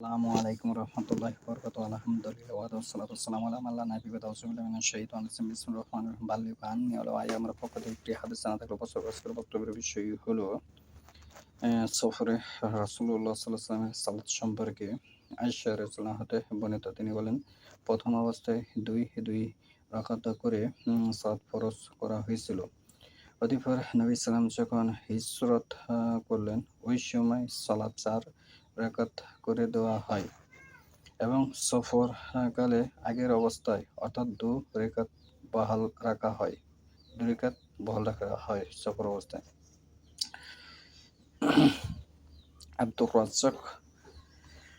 আসসালামু আলাইকুম রহমতুল্লাহি ওয়া বারাকাতুহু আলহামদুলিল্লাহ ওয়া সালাতু ওয়াসসালামু আলা মান লা নাবিয়্যা বা'দাহু আউযুবিল্লাহি মিনাশ শাইতানির রাজিম বিসমিল্লাহির রহমানির রহিম বাল্লিগু আন্নী ওয়ালাউ আয়া আমার পক্ষ থেকে একটি হাদিস জানা থাকলে আজকের বক্তব্যের বিষয় হলো সফরে রাসূলুল্লাহ সাল্লাল্লাহু আলাইহি ওয়াসাল্লামের সালাত সম্পর্কে। আয়েশা রাদিয়াল্লাহু হতে বর্ণিত, তিনি বলেন, প্রথম অবস্থায় দুই দুই রাকাত করে সালাত ফরজ করা হয়েছিল। অতঃপর নবী সাল্লাম যখন হিজরত করলেন, ওই সময় সালাত ৪ রাকাত করে দেওয়া হয় এবং সফর কালে আগের অবস্থায় অর্থাৎ ২ রাকাত বহাল রাখা হয়। ২ রাকাত বহাল রাখা হয় সফর অবস্থায়। আব্দুর রাজ্জাক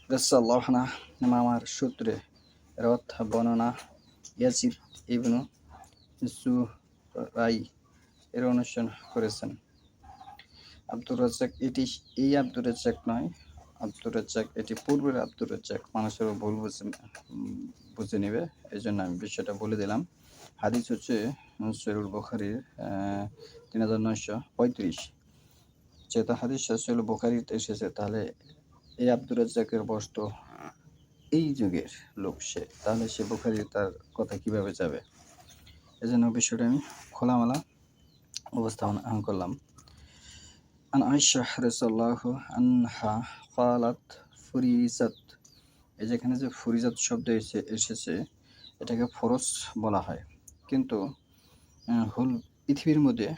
রাদিয়াল্লাহু আনহু মামার সূত্রে রওয়াত বর্ণনা ইয়াজিদ ইবনু জুরাই এর অনুসরণ করেছেন। আব্দুর রাজ্জাক এই আব্দুর রাজ্জাক নয়, আব্দুর রাজ্জাক এটি পূর্বের আব্দুর রাজ্জাক। মানুষেরও ভুল বুঝে নেবে, এই জন্য আমি বিষয়টা বলে দিলাম। হাদিস হচ্ছে সহিহুল বুখারীর ৩৯৩৫। যেহেতু হাদিস সহিহুল বুখারীতে এসেছে, তাহলে এই আব্দুর রাজ্জাকের বস্তু এই যুগের লোক সে, তাহলে সে বুখারী তার কথা কিভাবে যাবে? এজন্য বিষয়টা আমি খোলামেলা উপস্থাপন করলাম। আন আয়েশা রাদিয়াল্লাহু আনহা ক্বালাত ফুরিজাত, এই যেখানে যে ফুরিজাত শব্দ এসেছে এটাকে ফরজ বলা হয়, কিন্তু হোল পৃথিবীর মধ্যে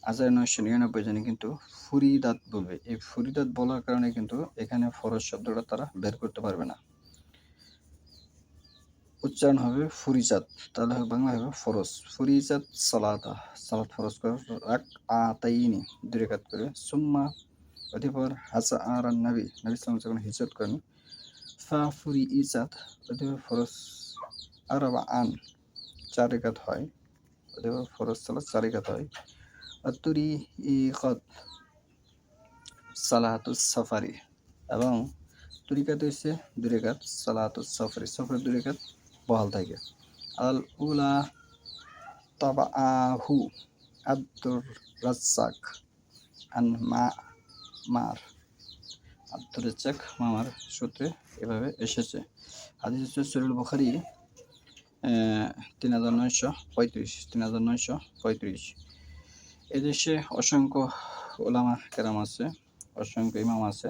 ৯৯৯ জনে কিন্তু ফুরিদাত বলবে। এই ফুরিদাত বলার কারণে কিন্তু এখানে ফরজ শব্দটা তারা বের করতে পারবে না। উচ্চারণ হবে ফুরিজাত, তাহলে বাংলা হবে ফরজ। ফুরিজাত সালাত ফরজ করা রাকআতাইনি ২ রাকাত করে। সুম্মা অতঃপর হাজআরা নবী সাল্লাল্লাহু যখন হিজরত করেন, ফুরিজাত অতঃপর ফরজ আরবাআন ৪ রাকাত হয়। অতঃপর ফরজ সালাত ৪ রাকাত হয়। আত-তুরিকাত সালাতুস সাফারি, এবং তুরিকাত হচ্ছে ২ রাকাত, সালাতুস সাফারি সফরের ২ রাকাত বহাল থাকে। আল উলা তাবাআহু আব্দুর রাজ্জাক আন মামার, আব্দুর রাজ্জাক মামার সূত্রে এভাবে এসেছে। হাদিস হচ্ছে সহিহুল বুখারী ৩৯৩৫। এদেশে অসংখ্য উলামা কেরাম আছে, অসংখ্য ইমাম আছে,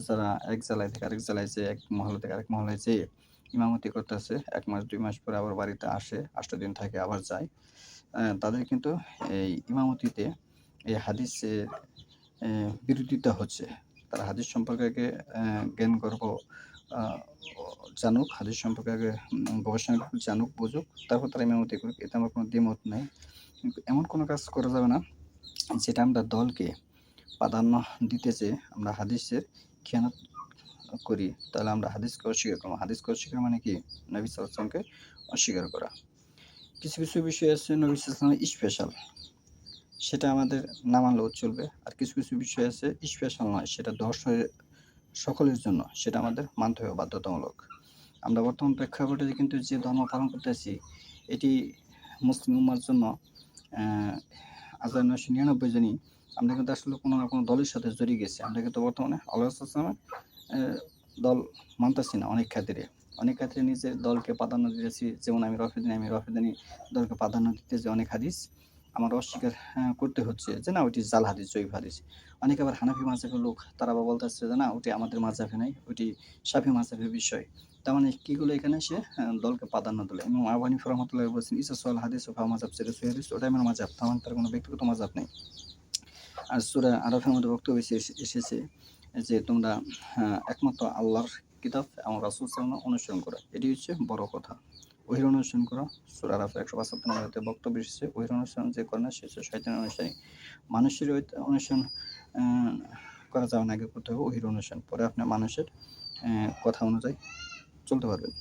যারা এক জেলায় থেকে আরেক জেলায় যেয়ে, এক মহল্লা থেকে আরেক মহল্লায় যেয়ে ইমামতি করতেছে। ১ মাস ২ মাস পরে আবার বাড়িতে আসে, ৮ দিন থাকে, আবার যায়। তাদের কিন্তু এই ইমামতিতে এই হাদিসের বিরোধিতা হচ্ছে। তারা হাদিস সম্পর্কে আগে জ্ঞান গর্ব জানুক, হাদিস সম্পর্কে আগে গবেষণা জানুক, বুঝুক, তারপর তারা ইমামতি করুক। এতে আমার কোনো দ্বিমত নেই। কিন্তু এমন কোনো কাজ করা যাবে না যেটা আমরা দলকে প্রাধান্য দিতে চেয়ে আমরা হাদিসের খেয়ানত করি, তাহলে আমরা হাদিসকে অস্বীকার করবো। হাদিসকে অস্বীকার মানে কি? নবী সাল্লাল্লাহু আলাইহি ওয়াসাল্লামকে অস্বীকার করা। কিছু কিছু বিষয় আছে নবী সাল্লাল্লাহু আলাইহি ওয়াসাল্লাম স্পেশাল, সেটা আমাদের না মানলেও চলবে। আর কিছু কিছু বিষয় আছে স্পেশাল নয়, সেটা সকলের জন্য, সেটা আমাদের মানতে হবে বাধ্যতামূলক। আমরা বর্তমান প্রেক্ষাপটে কিন্তু যে ধর্ম পালন করতেছি, এটি মুসলিম উম্মার জন্য ৯৯৯ জনই আমরা কিন্তু আসলে কোনো না কোনো দলের সাথে জড়িয়ে গেছি। আমরা কিন্তু বর্তমানে আল্লাহ রাসূলের দল মানতেছি না। অনেক ক্ষেত্রে নিজের দলকে প্রাধান্য দিতেছি। যেমন আমি রফেদানি দলকে প্রাধান্য দিতে যে অনেক হাদিস আমার অস্বীকার করতে হচ্ছে, যে না ওইটি জাল হাদিস, জয়ীফ হাদিস। অনেকে আবার হানাফি মাযহাবের লোক, তারা আবার বলতেছে যে না ওটি আমাদের মাযহাবে নাই, ওটি শাফিঈ মাযহাবের বিষয়। তার মানে কিগুলো এখানে সে দলকে প্রাধান্য দিল। ইমাম আবু হানিফা রাহমাতুল্লাহ বলছেন ইসা সোয়াল হাদিস ও ফা মাযহাব, সেটা সহিহ হাদিস, ওটাই আমার মাযহাব। তার মানে তার কোনো ব্যক্তিগত মাযহাব নেই। আর সূরা আরাফের মধ্যে বক্তব্য এসেছে যে তোমরা একমাত্র আল্লাহর কিতাব এবং রাসূল সাল্লাল্লাহু আলাইহি ওয়াসাল্লাম অনুসরণ করো। এটি হচ্ছে বড় কথা। ওহীর অনুসরণ করো। সূরা আরাফ ১৭৫ নম্বরে বক্তব্য এসেছে, ওহীর অনুসরণ যে করে না সে হচ্ছে শয়তানের অনুসারী। মানুষের অনুসরণ করা যাবে না, আগে করতে হবে ওহীর অনুসরণ, পরে আপনি মানুষের কথা অনুযায়ী চলতে পারবেন।